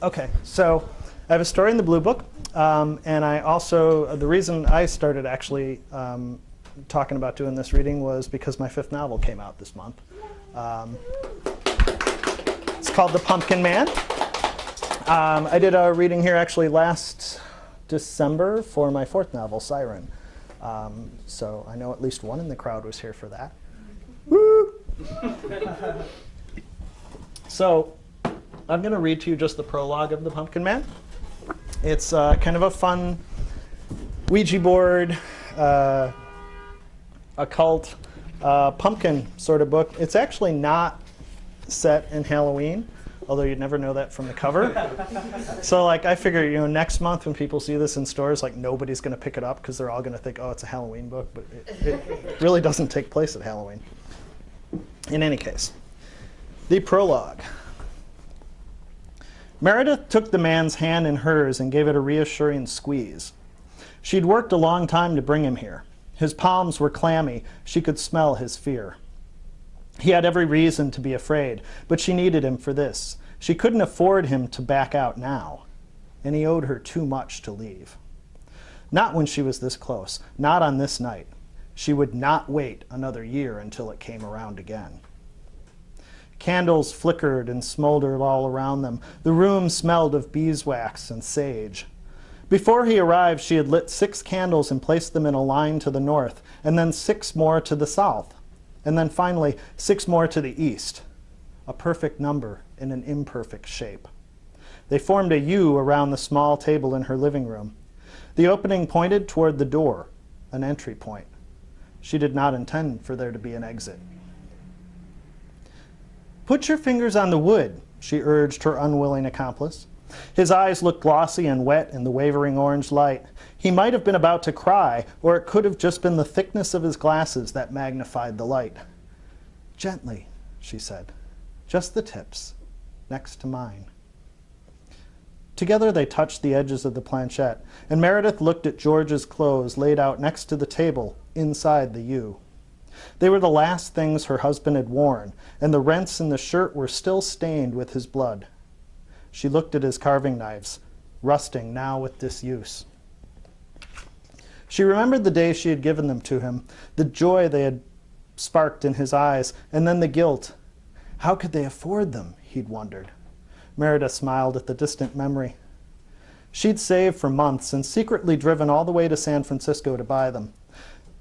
Okay, so I have a story in the Blue Book, and I also, the reason I started actually talking about doing this reading was because my 5th novel came out this month. It's called The Pumpkin Man. I did a reading here actually last December for my 4th novel, Siren. So I know at least one in the crowd was here for that. Woo! So I'm going to read to you just the prologue of The Pumpkin Man. It's kind of a fun Ouija board, occult, pumpkin sort of book. It's actually not set in Halloween, although you'd never know that from the cover. So like I figure, next month when people see this in stores, like nobody's going to pick it up because they're all going to think, oh, it's a Halloween book, but it really doesn't take place at Halloween. In any case, the prologue. Meredith took the man's hand in hers and gave it a reassuring squeeze. She'd worked a long time to bring him here. His palms were clammy. She could smell his fear. He had every reason to be afraid, but she needed him for this. She couldn't afford him to back out now, and he owed her too much to leave. Not when she was this close, not on this night. She would not wait another year until it came around again. Candles flickered and smoldered all around them. The room smelled of beeswax and sage. Before he arrived, she had lit 6 candles and placed them in a line to the north, and then 6 more to the south, and then finally 6 more to the east, a perfect number in an imperfect shape. They formed a U around the small table in her living room. The opening pointed toward the door, an entry point. She did not intend for there to be an exit. "Put your fingers on the wood," she urged her unwilling accomplice. His eyes looked glossy and wet in the wavering orange light. He might have been about to cry, or it could have just been the thickness of his glasses that magnified the light. "Gently," she said. "Just the tips, next to mine." Together they touched the edges of the planchette, and Meredith looked at George's clothes laid out next to the table inside the U. They were the last things her husband had worn, and the rents in the shirt were still stained with his blood. She looked at his carving knives, rusting now with disuse. She remembered the day she had given them to him, the joy they had sparked in his eyes, and then the guilt. How could they afford them, he'd wondered. Meredith smiled at the distant memory. She'd saved for months and secretly driven all the way to San Francisco to buy them.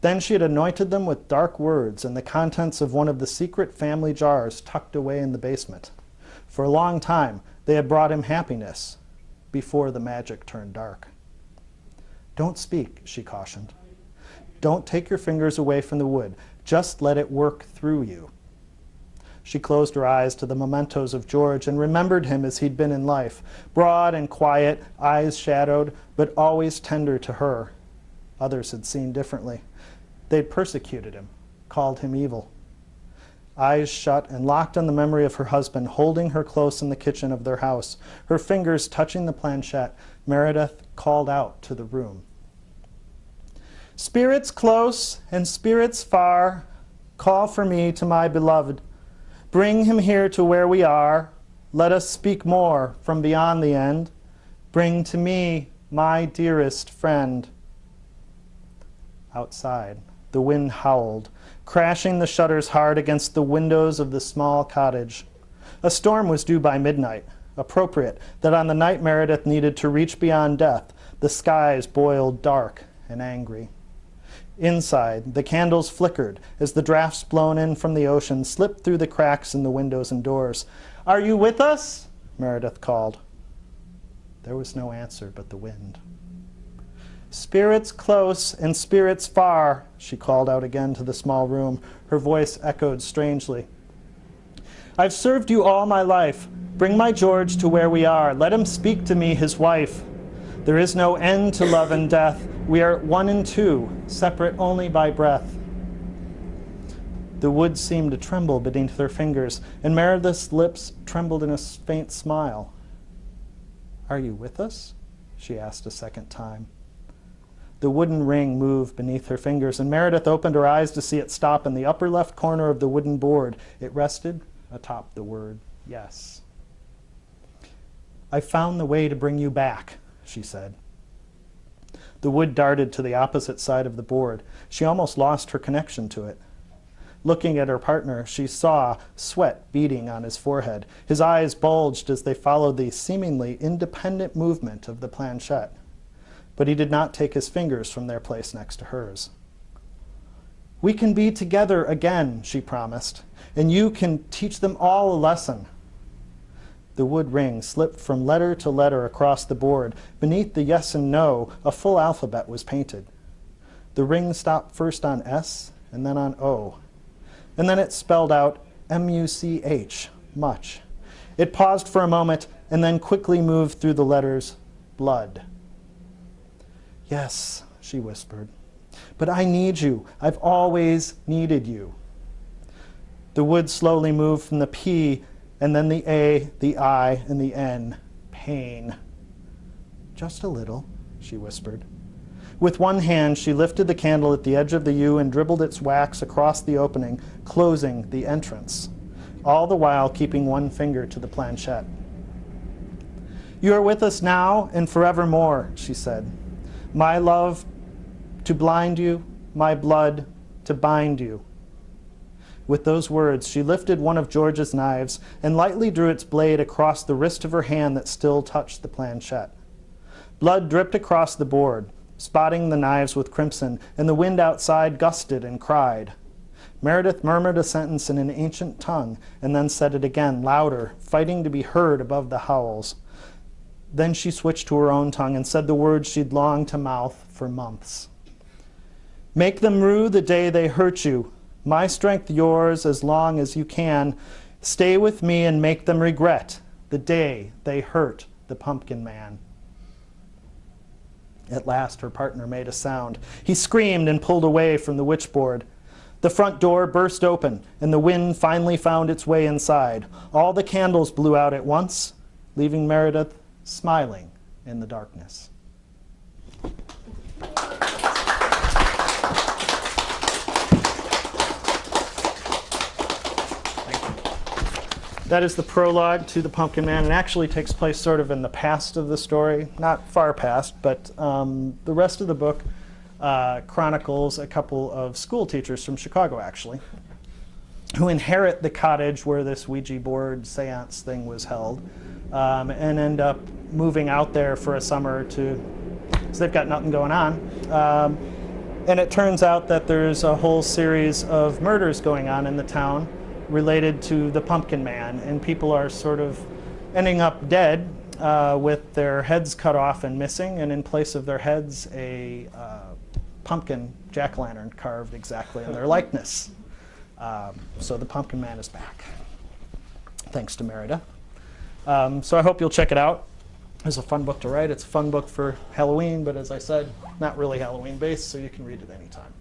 Then she had anointed them with dark words and the contents of one of the secret family jars tucked away in the basement. For a long time, they had brought him happiness before the magic turned dark. "Don't speak," she cautioned. "Don't take your fingers away from the wood. Just let it work through you." She closed her eyes to the mementos of George and remembered him as he'd been in life, broad and quiet, eyes shadowed, but always tender to her. Others had seen differently. They'd persecuted him, called him evil. Eyes shut and locked on the memory of her husband, holding her close in the kitchen of their house, her fingers touching the planchette, Meredith called out to the room. "Spirits close and spirits far, call for me to my beloved. Bring him here to where we are. Let us speak more from beyond the end. Bring to me my dearest friend." Outside, the wind howled, crashing the shutters hard against the windows of the small cottage. A storm was due by midnight, appropriate that on the night Meredith needed to reach beyond death, the skies boiled dark and angry. Inside, the candles flickered as the drafts blown in from the ocean slipped through the cracks in the windows and doors. "Are you with us?" Meredith called. There was no answer but the wind. "Spirits close and spirits far," she called out again to the small room. Her voice echoed strangely. "I've served you all my life. Bring my George to where we are. Let him speak to me, his wife. There is no end to love and death. We are 1 and 2, separate only by breath." The wood seemed to tremble beneath her fingers, and Meredith's lips trembled in a faint smile. "Are you with us?" she asked a second time. The wooden ring moved beneath her fingers, and Meredith opened her eyes to see it stop in the upper left corner of the wooden board. It rested atop the word yes. "I found the way to bring you back," she said. The wood darted to the opposite side of the board. She almost lost her connection to it. Looking at her partner, she saw sweat beading on his forehead. His eyes bulged as they followed the seemingly independent movement of the planchette. But he did not take his fingers from their place next to hers. "We can be together again," she promised, "and you can teach them all a lesson." The wood ring slipped from letter to letter across the board. Beneath the yes and no, a full alphabet was painted. The ring stopped first on S and then on O. And then it spelled out M-U-C-H, much. It paused for a moment and then quickly moved through the letters, blood. "Yes," she whispered, "but I need you. I've always needed you." The wood slowly moved from the P and then the A, the I, and the N. Pain. "Just a little," she whispered. With one hand, she lifted the candle at the edge of the U and dribbled its wax across the opening, closing the entrance, all the while keeping one finger to the planchette. "You are with us now and forevermore," she said. "My love to blind you, my blood to bind you." With those words, she lifted one of George's knives and lightly drew its blade across the wrist of her hand that still touched the planchette. Blood dripped across the board, spotting the knives with crimson, and the wind outside gusted and cried. Meredith murmured a sentence in an ancient tongue and then said it again, louder, fighting to be heard above the howls. Then she switched to her own tongue and said the words she'd longed to mouth for months. "Make them rue the day they hurt you. My strength yours as long as you can. Stay with me and make them regret the day they hurt the Pumpkin Man." At last her partner made a sound. He screamed and pulled away from the witchboard. The front door burst open, and the wind finally found its way inside. All the candles blew out at once, leaving Meredith smiling in the darkness. That is the prologue to The Pumpkin Man. It actually takes place sort of in the past of the story, not far past, but the rest of the book chronicles a couple of school teachers from Chicago, actually, who inherit the cottage where this Ouija board seance thing was held, and end up moving out there for a summer because they've got nothing going on. And it turns out that there's a whole series of murders going on in the town related to the Pumpkin Man, and people are sort of ending up dead with their heads cut off and missing, and in place of their heads a pumpkin jack-o'-lantern carved exactly in their likeness. So the Pumpkin Man is back, thanks to Meredith. So I hope you'll check it out. It's a fun book to write. It's a fun book for Halloween, but as I said, not really Halloween based, so you can read it anytime.